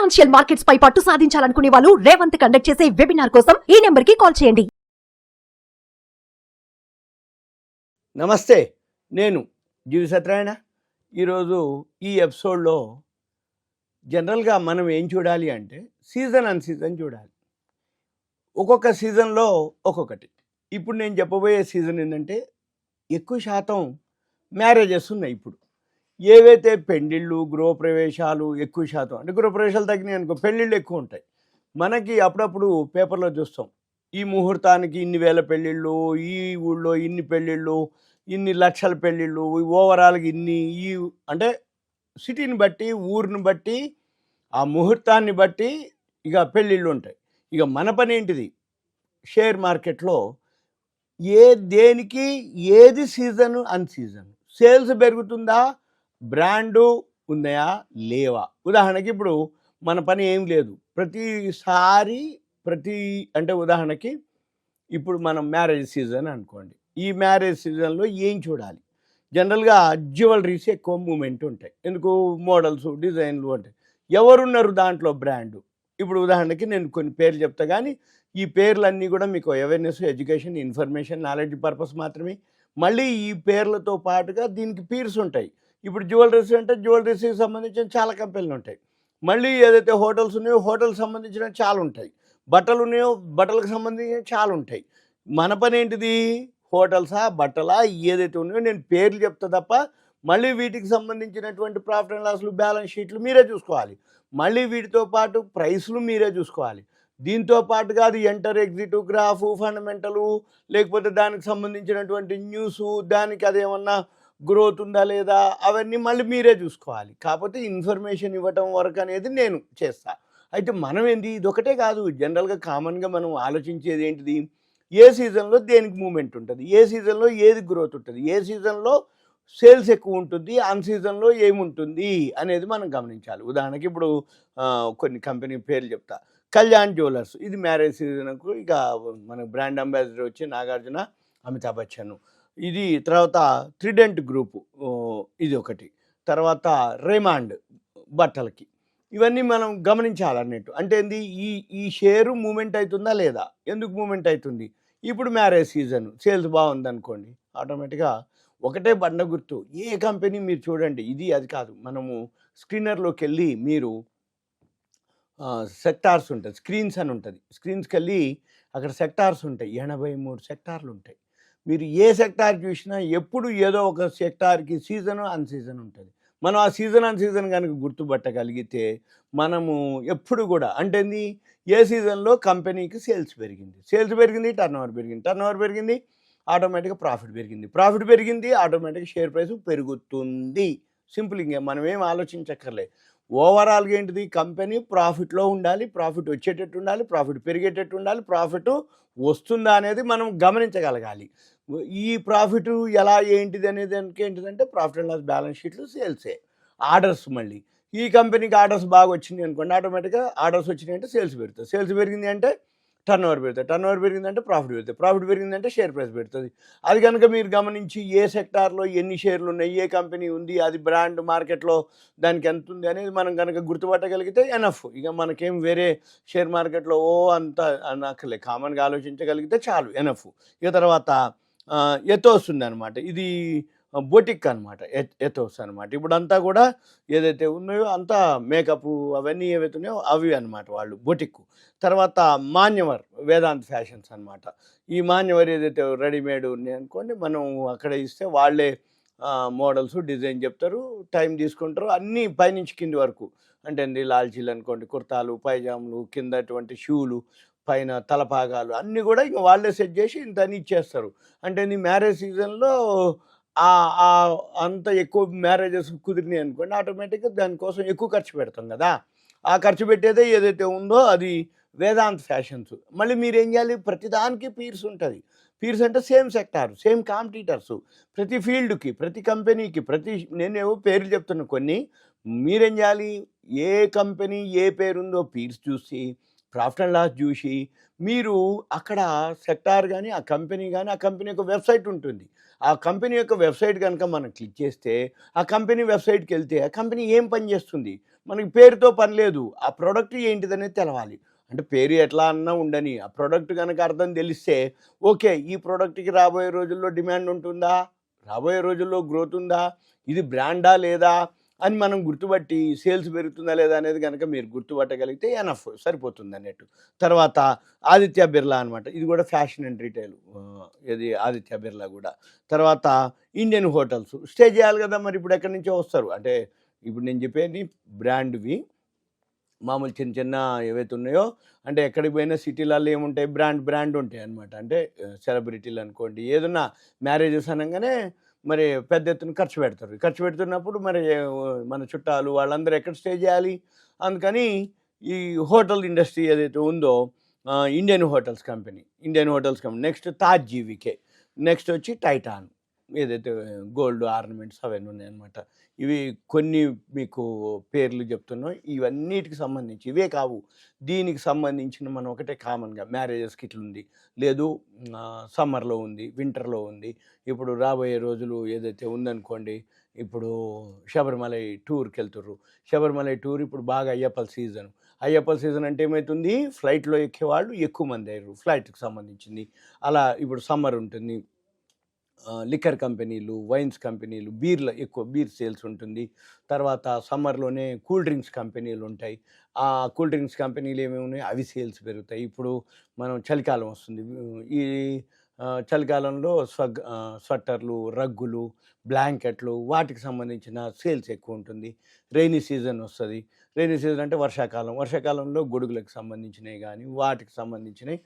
Financial markets పై పట్టు సాధించాలనుకునే వాళ్ళు Revanth conduct చేసే వెబినార్ కోసం ఈ నెంబర్ కి కాల్ చేయండి. నమస్తే, నేను జీవి సత్యనారాయణ. ఈరోజు ఈ ఎపిసోడ్లో జనరల్గా మనం ఏం చూడాలి అంటే సీజన్ అన్ సీజన్ చూడాలి. ఒక్కొక్క సీజన్లో ఒక్కొక్కటి. ఇప్పుడు నేను చెప్పబోయే సీజన్ ఏంటంటే ఎక్కువ శాతం మ్యారేజెస్ ఉన్నాయి. ఇప్పుడు ఏవైతే పెళ్ళిళ్ళు, గృహప్రవేశాలు ఎక్కువ శాతం, అంటే గృహప్రవేశాలు తగ్గినాయి అనుకో, పెళ్ళిళ్ళు ఎక్కువ ఉంటాయి. మనకి అప్పుడప్పుడు పేపర్లో చూస్తాం, ఈ ముహూర్తానికి ఇన్ని వేల పెళ్ళిళ్ళు, ఈ ఊళ్ళో ఇన్ని పెళ్ళిళ్ళు, ఇన్ని లక్షల పెళ్ళిళ్ళు, ఓవరాల్గా ఇన్ని, ఈ అంటే సిటీని బట్టి, ఊరిని బట్టి, ఆ ముహూర్తాన్ని బట్టి ఇక పెళ్ళిళ్ళు ఉంటాయి. ఇక మన పని ఏంటిది, షేర్ మార్కెట్లో దేనికి ఏది సీజను అన్ సీజన్, సేల్స్ పెరుగుతుందా, బ్రాండు ఉన్నాయా లేవా. ఉదాహరణకి ఇప్పుడు మన పని ఏం లేదు, ప్రతిసారి అంటే ఉదాహరణకి ఇప్పుడు మనం మ్యారేజ్ సీజన్ అనుకోండి. ఈ మ్యారేజ్ సీజన్లో ఏం చూడాలి, జనరల్గా జ్యువెలరీస్ ఎక్కువ మూమెంట్ ఉంటాయి. ఎందుకు, మోడల్స్, డిజైన్లు ఉంటాయి. ఎవరున్నారు దాంట్లో బ్రాండు. ఇప్పుడు ఉదాహరణకి నేను కొన్ని పేర్లు చెప్తా, కానీ ఈ పేర్లన్నీ కూడా మీకు awareness, education, information, knowledge purpose మాత్రమే. మళ్ళీ ఈ పేర్లతో పాటుగా దీనికి పీర్స్ ఉంటాయి. ఇప్పుడు జ్యువెలరీస్ అంటే జ్యువెలరీస్కి సంబంధించిన చాలా కంపెనీలు ఉంటాయి. మళ్ళీ ఏదైతే హోటల్స్ ఉన్నాయో హోటల్కి సంబంధించిన చాలా ఉంటాయి. బట్టలు ఉన్నాయో బట్టలకు సంబంధించిన చాలా ఉంటాయి. మన పని ఏంటిది, హోటల్సా బట్టలా ఏదైతే ఉన్నాయో నేను పేర్లు చెప్తా తప్ప, మళ్ళీ వీటికి సంబంధించినటువంటి ప్రాఫిట్ అండ్ లాస్లు, బ్యాలెన్స్ షీట్లు మీరే చూసుకోవాలి. మళ్ళీ వీటితో పాటు ప్రైస్లు మీరే చూసుకోవాలి. దీంతో పాటుగా అది ఎంటర్, ఎగ్జిట్, గ్రాఫ్, ఫండమెంటలు, లేకపోతే దానికి సంబంధించినటువంటి న్యూసు, దానికి అదేమన్నా గ్రోత్ ఉందా లేదా, అవన్నీ మళ్ళీ మీరే చూసుకోవాలి. కాకపోతే ఇన్ఫర్మేషన్ ఇవ్వటం వరకు అనేది నేను చేస్తా. అయితే మనం ఏంటి, ఇది ఒకటే కాదు, జనరల్గా కామన్గా మనం ఆలోచించేది ఏంటిది, ఏ సీజన్లో దేనికి మూమెంట్ ఉంటుంది, ఏ సీజన్లో ఏది గ్రోత్ ఉంటుంది, ఏ సీజన్లో సేల్స్ ఎక్కువ ఉంటుంది, అన్ సీజన్లో ఏముంటుంది అనేది మనం గమనించాలి. ఉదాహరణకి ఇప్పుడు కొన్ని కంపెనీ పేర్లు చెప్తా. కళ్యాణ్ జ్యువెలర్స్, ఇది మ్యారేజ్ సీజన్కు ఇక మన బ్రాండ్ అంబాసిడర్ వచ్చి నాగార్జున, అమితాబ్ బచ్చన్. ఇది తర్వాత ట్రిడెంట్ గ్రూపు, ఇది ఒకటి. తర్వాత రేమాండ్ బట్టలకి. ఇవన్నీ మనం గమనించాలన్నట్టు. అంటే ఏంది, ఈ షేరు మూమెంట్ అవుతుందా లేదా, ఎందుకు మూమెంట్ అవుతుంది, ఇప్పుడు మ్యారేజ్ సీజన్ సేల్స్ బాగుందనుకోండి, ఆటోమేటిక్గా ఒకటే బండ గుర్తు, ఏ కంపెనీ మీరు చూడండి, ఇది అది కాదు. మనము స్క్రీనర్లోకి వెళ్ళి మీరు సెక్టార్స్ ఉంటుంది, స్క్రీన్స్ అని ఉంటుంది, స్క్రీన్స్కి వెళ్ళి అక్కడ సెక్టార్స్ ఉంటాయి, 83 సెక్టార్లు ఉంటాయి. మీరు ఏ సెక్టార్ చూసినా ఎప్పుడు ఏదో ఒక సెక్టార్కి సీజను అన్ సీజన్ ఉంటుంది. మనం ఆ సీజన్ అన్ సీజన్ కనుక గుర్తుపట్టగలిగితే మనము ఎప్పుడు కూడా, అంటే ఏ సీజన్లో కంపెనీకి సేల్స్ పెరిగింది, టర్న్ ఓవర్ పెరిగింది, ఆటోమేటిక్గా ప్రాఫిట్ పెరిగింది, ఆటోమేటిక్గా షేర్ ప్రైస్ పెరుగుతుంది. సింపుల్. ఇంకా మనం ఏం ఆలోచించక్కర్లే. ఓవరాల్గా ఏంటిది, కంపెనీ ప్రాఫిట్లో ఉండాలి, ప్రాఫిట్ వచ్చేటట్టు ఉండాలి, ప్రాఫిట్ పెరిగేటట్టు ఉండాలి, ప్రాఫిట్ వస్తుందా అనేది మనం గమనించగలగాలి. ఈ ప్రాఫిట్ ఎలా ఏంటిది అనేది ఏంటిదంటే ప్రాఫిట్ అండ్ లాస్, బ్యాలెన్స్ షీట్లు, సేల్సే. ఆర్డర్స్, మళ్ళీ ఈ కంపెనీకి ఆర్డర్స్ బాగా వచ్చినాయి అనుకోండి, ఆటోమేటిక్గా ఆర్డర్స్ వచ్చినాయి అంటే సేల్స్ పెరుగుతుంది, సేల్స్ పెరిగింది అంటే టర్న్ ఓవర్ పెరిగిందంటే ప్రాఫిట్ పెరిగిందంటే షేర్ ప్రైస్ పెడుతుంది. అది కనుక మీరు గమనించి ఏ సెక్టార్లో ఎన్ని షేర్లు ఉన్నాయి, ఏ కంపెనీ ఉంది, అది బ్రాండ్ మార్కెట్లో దానికి ఎంత ఉంది అనేది మనం కనుక గుర్తుపట్టగలిగితే ఎనఫ్. ఇక మనకేం వేరే షేర్ మార్కెట్లో అంత అనక్కర్లే, కామన్గా ఆలోచించగలిగితే చాలు, ఎనఫ్. ఇక తర్వాత ఎథోస్ ఉంది అనమాట, ఇది బొటిక్ అనమాట, ఎథోస్ అనమాట. ఇప్పుడు అంతా కూడా ఏదైతే ఉన్నాయో అంతా మేకప్ అవన్నీ ఏవైతే ఉన్నాయో అవి అనమాట వాళ్ళు బొటిక్. తర్వాత మాన్యవర్, వేదాంత్ ఫ్యాషన్స్ అనమాట. ఈ మాన్యవర్ ఏదైతే రెడీమేడ్ ఉన్నాయి అనుకోండి, మనం అక్కడ ఇస్తే వాళ్ళే మోడల్స్, డిజైన్ చెప్తారు, టైం తీసుకుంటారు, అన్నీ పైనుంచి కింది వరకు. అంటే లాల్చీలు అనుకోండి, కుర్తాలు, పైజాములు, కింద అటువంటి షూలు, పైన తలపాగాలు అన్నీ కూడా ఇక వాళ్ళే సెట్ చేసి ఇంత అని ఇచ్చేస్తారు. అంటే మ్యారేజ్ సీజన్లో అంత ఎక్కువ మ్యారేజెస్ కుదిరినాయి అనుకోండి, ఆటోమేటిక్గా దానికోసం ఎక్కువ ఖర్చు పెడతాం కదా. ఆ ఖర్చు పెట్టేదే ఏదైతే ఉందో అది వేదాంత్ ఫ్యాషన్స్. మళ్ళీ మీరు ఏం చేయాలి, ప్రతిదానికి పీర్స్ ఉంటుంది. పీర్స్ అంటే సేమ్ సెక్టార్, సేమ్ కాంపిటీటర్స్, ప్రతి ఫీల్డ్కి, ప్రతి కంపెనీకి, నేనేవో పేర్లు చెప్తున్నా కొన్ని. మీరేం చేయాలి, ఏ కంపెనీ ఏ పేరుందో పీర్స్ చూసి, ప్రాఫిట్ అండ్ లాస్ చూసి, మీరు అక్కడ సెక్టార్ కానీ, ఆ కంపెనీ కానీ, ఆ కంపెనీ యొక్క వెబ్సైట్ ఉంటుంది, ఆ కంపెనీ యొక్క వెబ్సైట్ కనుక మనం క్లిక్ చేస్తే, ఆ కంపెనీ వెబ్సైట్కి వెళ్తే ఆ కంపెనీ ఏం పని చేస్తుంది, మనకి పేరుతో పని లేదు, ఆ ప్రోడక్ట్ ఏంటిదనేది తెలవాలి. అంటే పేరు ఎట్లా అన్నా ఉండని, ఆ ప్రోడక్ట్ కనుక అర్థం తెలిస్తే ఓకే, ఈ ప్రోడక్ట్‌కి రాబోయే రోజుల్లో డిమాండ్ ఉంటుందా? రాబోయే రోజుల్లో గ్రోత్ ఉందా? ఇది బ్రాండా లేదా? అని మనం గుర్తుపట్టి సేల్స్ పెరుగుతుందా లేదా అనేది గనక మీరు గుర్తుపట్టగలిగితే ఎనఫ్ సరిపోతుందన్నట్టు. తర్వాత ఆదిత్య బిర్లా అనమాట. ఇది కూడా ఫ్యాషన్ అండ్ రిటైల్. ఇది ఆదిత్య బిర్లా గూడా. తర్వాత ఇండియన్ హోటల్స్. స్టే చేయాలి గదా! మరి ఇప్పుడు ఎక్కడి నుంచో వస్తారు. అంటే ఇప్పుడు నేను చెప్పేది బ్రాండ్‌వి. మామూలు చిన్న చిన్న ఏవైతే ఉన్నాయో, అంటే ఎక్కడికి పోయినా సిటీలలో ఏముంటాయి, బ్రాండ్ ఉంటాయి అనమాట. అంటే సెలబ్రిటీలు అనుకోండి, ఏదన్నా మ్యారేజెస్ అనంగానే మరి పెద్ద ఎత్తున ఖర్చు పెడతారు. ఖర్చు పెడుతున్నప్పుడు మరి మన చుట్టాలు వాళ్ళందరూ ఎక్కడ స్టే చేయాలి? అందుకని ఈ హోటల్ ఇండస్ట్రీ ఏదైతే ఉందో, Indian hotels company. Next Taj GVK. Next వచ్చి టైటాన్. ఏదైతే గోల్డ్ ఆర్నమెంట్స్ అవన్నీ ఉన్నాయన్నమాట. ఇవి కొన్ని మీకు పేర్లు చెప్తున్నాం. ఇవన్నిటికి సంబంధించి ఇవే కావు. దీనికి సంబంధించిన మనం ఒకటే కామన్‌గా మ్యారేజెస్‌కి ఇట్లుంది. లేదు సమ్మర్‌లో ఉంది, వింటర్‌లో ఉంది. ఇప్పుడు రాబోయే రోజులు ఏదైతే ఉందనుకోండి, ఇప్పుడు శబరిమలై టూర్‌కెళ్తుర్రు. శబరిమలై టూర్ ఇప్పుడు బాగా అయ్యప్పల సీజన్. అయ్యప్పల సీజన్ అంటే ఏమైతుంది, ఫ్లైట్‌లో ఎక్కేవాళ్ళు ఎక్కువ మంది అయ్యారు ఫ్లైట్‌కి సంబంధించింది. అలా ఇప్పుడు సమ్మర్ ఉంటుంది. లిక్కర్ కంపెనీలు, వైన్స్ కంపెనీలు, ఎక్కువ బీర్ సేల్స్ ఉంటుంది. తర్వాత సమ్మర్‌లోనే కూల్ డ్రింక్స్ కంపెనీలు ఉంటాయి. ఆ కూల్ డ్రింక్స్ కంపెనీలు ఏమేమి ఉన్నాయి, అవి సేల్స్ పెరుగుతాయి. ఇప్పుడు మనం చలికాలం వస్తుంది. ఈ చలికాలంలో స్వెట్టర్లు, రగ్గులు, బ్లాంకెట్లు వాటికి సంబంధించిన సేల్స్ ఎక్కువ ఉంటుంది. రెయినీ సీజన్ వస్తది. రెయినీ సీజన్ అంటే వర్షాకాలం. వర్షాకాలంలో గొడుగులకు సంబంధించినవి గానీ, వాటికి సంబంధించినవి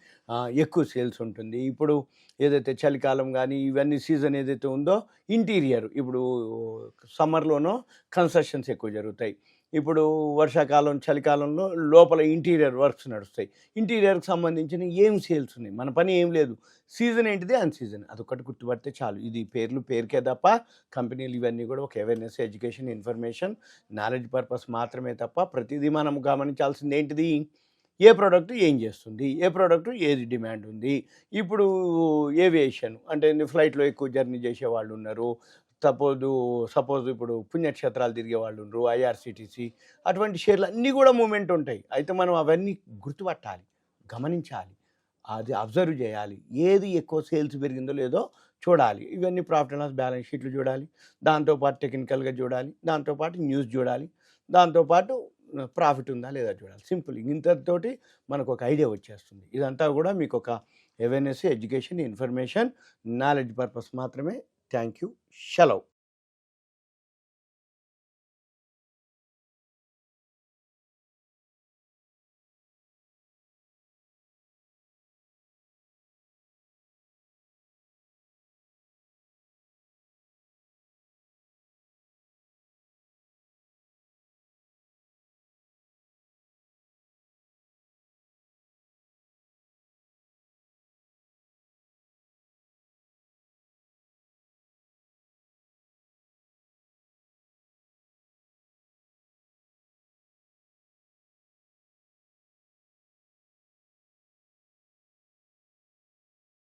ఎక్కువ సేల్స్ ఉంటుంది. ఇప్పుడు ఏదైతే చలికాలం కానీ ఇవన్నీ సీజన్ ఏదైతే ఉందో, ఇంటీరియర్ ఇప్పుడు సమ్మర్‌లోనో కన్‌స్ట్రక్షన్స్ ఎక్కువ జరుగుతాయి. ఇప్పుడు వర్షాకాలం, చలికాలంలో లోపల ఇంటీరియర్ వర్క్స్ నడుస్తాయి. ఇంటీరియర్‌కి సంబంధించిన ఏం సేల్స్ ఉన్నాయి. మన పని ఏం లేదు. సీజన్ ఏంటిది, అన్ సీజన్ అదొక్కటి గుర్తుపడితే చాలు. ఇది పేరుకే తప్ప, కంపెనీలు ఇవన్నీ కూడా ఒక awareness, education, information, knowledge purpose మాత్రమే తప్ప, ప్రతిదీ మనం గమనించాల్సింది ఏంటిది, ఏ ప్రోడక్ట్ ఏం చేస్తుంది, ఏ ప్రోడక్ట్ ఏది డిమాండ్ ఉంది. ఇప్పుడు ఏవియేషన్ అంటే ఫ్లైట్‌లో ఎక్కువ జర్నీ చేసేవాళ్ళు ఉన్నారు. సపోజ్ ఇప్పుడు పుణ్యక్షేత్రాలు తిరిగే వాళ్ళు ఉన్నారు. ఐఆర్‌సీటీసీ అటువంటి షేర్లు అన్నీ కూడా మూవ్‌మెంట్ ఉంటాయి. అయితే మనం అవన్నీ గుర్తుపట్టాలి, గమనించాలి, అది అబ్జర్వ్ చేయాలి. ఏది ఎక్కువ సేల్స్ పెరిగిందో లేదో చూడాలి. ఇవన్నీ ప్రాఫిట్ అండ్ లాస్ బ్యాలెన్స్ షీట్లు చూడాలి. దాంతోపాటు టెక్నికల్‌గా చూడాలి. దాంతోపాటు న్యూస్ చూడాలి. దాంతోపాటు ప్రాఫిట్ ఉందా లేదా చూడాలి. సింపుల్. ఇంతటితోటి మనకు ఒక ఐడియా వచ్చేస్తుంది. ఇదంతా కూడా మీకు ఒక awareness, education, information, knowledge purpose మాత్రమే. Thank you. సెలవు.